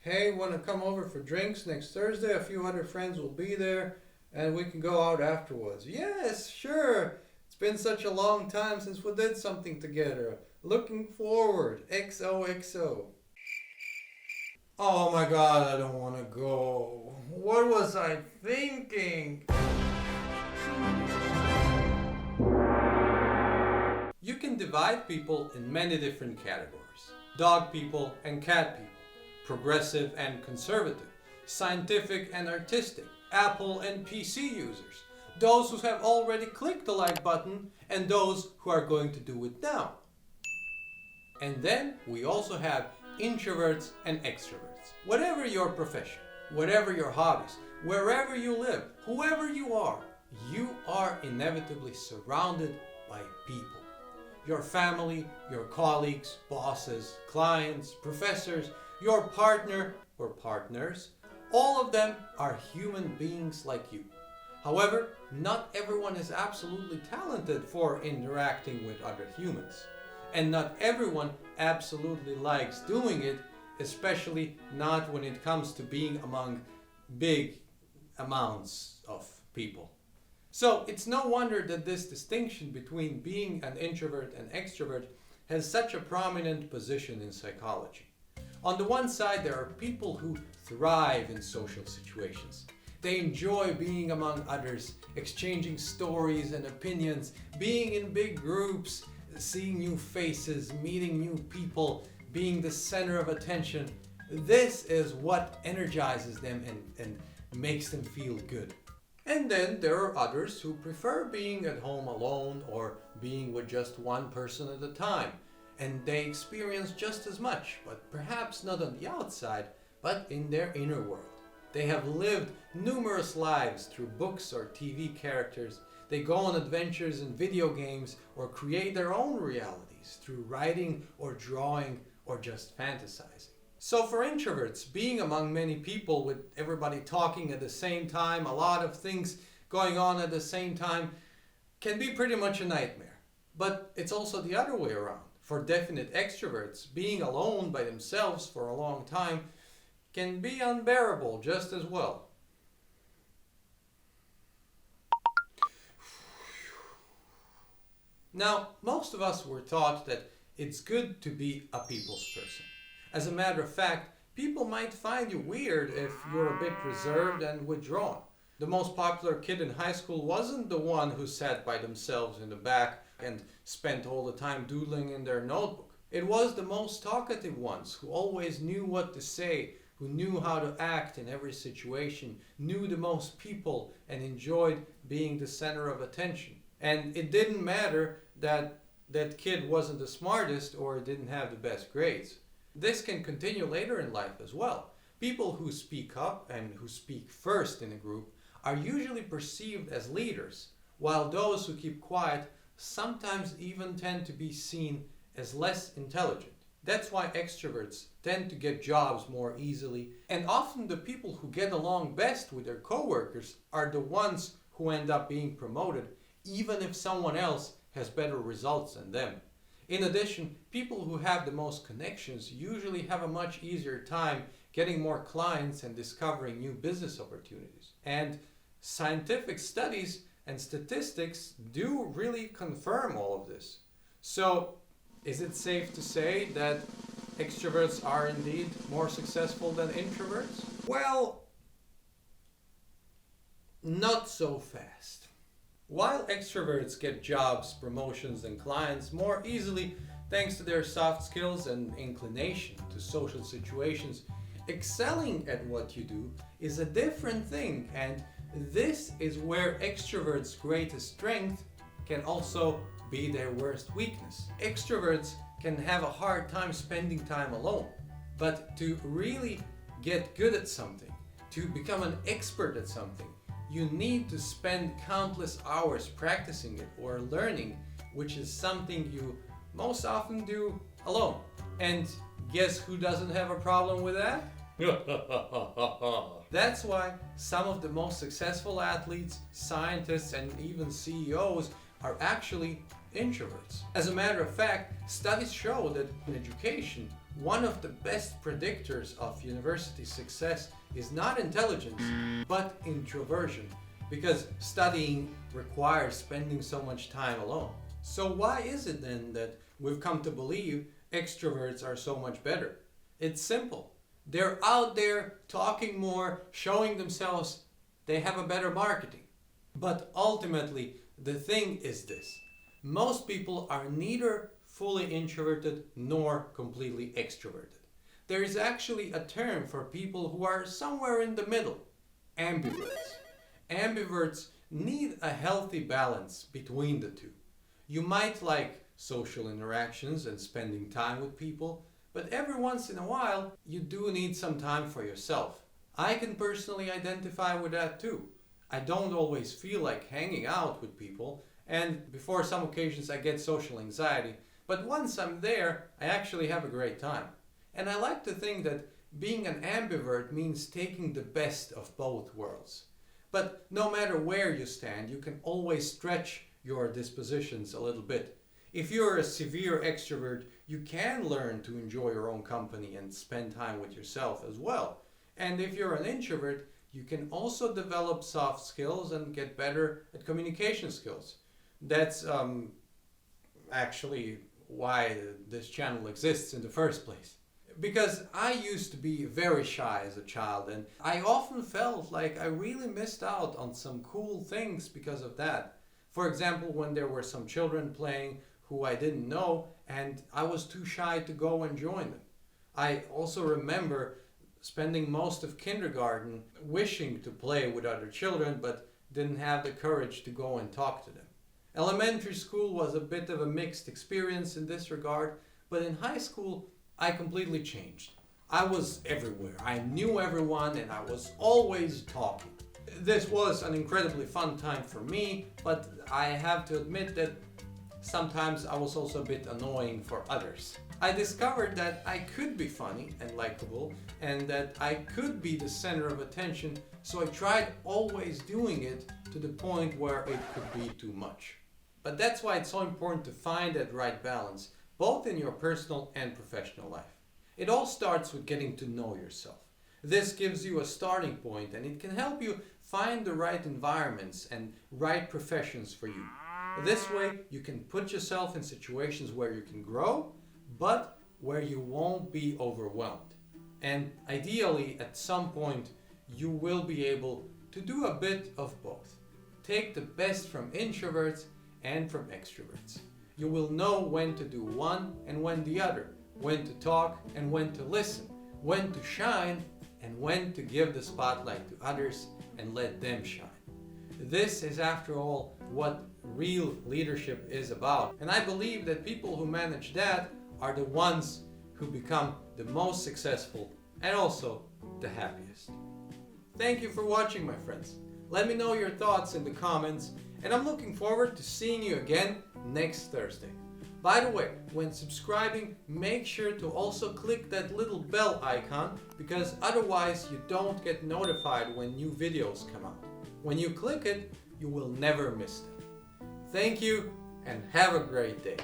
hey, want to come over for drinks next Thursday? A few other friends will be there and we can go out afterwards. Yes, sure. It's been such a long time since we did something together. Looking forward. XOXO. Oh my god, I don't want to go. What was I thinking? You can divide people in many different categories. Dog people and cat people. Progressive and conservative. Scientific and artistic. Apple and PC users. Those who have already clicked the like button and those who are going to do it now. And then we also have introverts and extroverts. Whatever your profession, whatever your hobbies, wherever you live, whoever you are inevitably surrounded by people. Your family, your colleagues, bosses, clients, professors, your partner or partners, all of them are human beings like you. However, not everyone is absolutely talented for interacting with other humans. And not everyone absolutely likes doing it, especially not when it comes to being among big amounts of people. So it's no wonder that this distinction between being an introvert and extrovert has such a prominent position in psychology. On the one side, there are people who thrive in social situations. They enjoy being among others, exchanging stories and opinions, being in big groups, seeing new faces, meeting new people, being the center of attention. This is what energizes them and makes them feel good. And then there are others who prefer being at home alone or being with just one person at a time. And they experience just as much, but perhaps not on the outside, but in their inner world. They have lived numerous lives through books or TV characters. They go on adventures in video games or create their own realities through writing or drawing or just fantasizing. So for introverts, being among many people with everybody talking at the same time, a lot of things going on at the same time, can be pretty much a nightmare. But it's also the other way around. For definite extroverts, being alone by themselves for a long time can be unbearable just as well. Now, most of us were taught that it's good to be a people's person. As a matter of fact, people might find you weird if you're a bit reserved and withdrawn. The most popular kid in high school wasn't the one who sat by themselves in the back and spent all the time doodling in their notebook. It was the most talkative ones who always knew what to say, who knew how to act in every situation, knew the most people, and enjoyed being the center of attention. And it didn't matter that that kid wasn't the smartest or didn't have the best grades. This can continue later in life as well. People who speak up and who speak first in a group are usually perceived as leaders, while those who keep quiet sometimes even tend to be seen as less intelligent. That's why extroverts tend to get jobs more easily, and often the people who get along best with their coworkers are the ones who end up being promoted, even if someone else has better results than them. In addition, people who have the most connections usually have a much easier time getting more clients and discovering new business opportunities. And scientific studies and statistics do really confirm all of this. So, is it safe to say that extroverts are indeed more successful than introverts? Well, not so fast. While extroverts get jobs, promotions, and clients more easily thanks to their soft skills and inclination to social situations, excelling at what you do is a different thing, and this is where extroverts' greatest strength can also be their worst weakness. Extroverts can have a hard time spending time alone, but to really get good at something, to become an expert at something, you need to spend countless hours practicing it or learning, which is something you most often do alone. And guess who doesn't have a problem with that? That's why some of the most successful athletes, scientists, and even CEOs are actually introverts. As a matter of fact, studies show that in education, one of the best predictors of university success is not intelligence, but introversion, because studying requires spending so much time alone. So why is it then that we've come to believe extroverts are so much better? It's simple. They're out there talking more, showing themselves. They have a better marketing. But ultimately, the thing is this. Most people are neither fully introverted nor completely extroverted. There is actually a term for people who are somewhere in the middle, ambiverts. Ambiverts need a healthy balance between the two. You might like social interactions and spending time with people, but every once in a while you do need some time for yourself. I can personally identify with that too. I don't always feel like hanging out with people, and before some occasions I get social anxiety, but once I'm there, I actually have a great time. And I like to think that being an ambivert means taking the best of both worlds. But no matter where you stand, you can always stretch your dispositions a little bit. If you're a severe extrovert, you can learn to enjoy your own company and spend time with yourself as well. And if you're an introvert, you can also develop soft skills and get better at communication skills. That's actually why this channel exists in the first place. Because I used to be very shy as a child, and I often felt like I really missed out on some cool things because of that. For example, when there were some children playing who I didn't know, and I was too shy to go and join them. I also remember spending most of kindergarten wishing to play with other children, but didn't have the courage to go and talk to them. Elementary school was a bit of a mixed experience in this regard, but in high school I completely changed. I was everywhere. I knew everyone and I was always talking. This was an incredibly fun time for me, but I have to admit that sometimes I was also a bit annoying for others. I discovered that I could be funny and likable and that I could be the center of attention, so I tried always doing it to the point where it could be too much. But that's why it's so important to find that right balance, both in your personal and professional life. It all starts with getting to know yourself. This gives you a starting point and it can help you find the right environments and right professions for you. This way you can put yourself in situations where you can grow, but where you won't be overwhelmed. And ideally, at some point, you will be able to do a bit of both. Take the best from introverts and from extroverts. You will know when to do one and when the other, when to talk and when to listen, when to shine and when to give the spotlight to others and let them shine. This is, after all, what real leadership is about. And I believe that people who manage that are the ones who become the most successful and also the happiest. Thank you for watching, my friends. Let me know your thoughts in the comments, and I'm looking forward to seeing you again next Thursday. By the way, when subscribing, make sure to also click that little bell icon, because otherwise you don't get notified when new videos come out. When you click it, you will never miss them. Thank you and have a great day.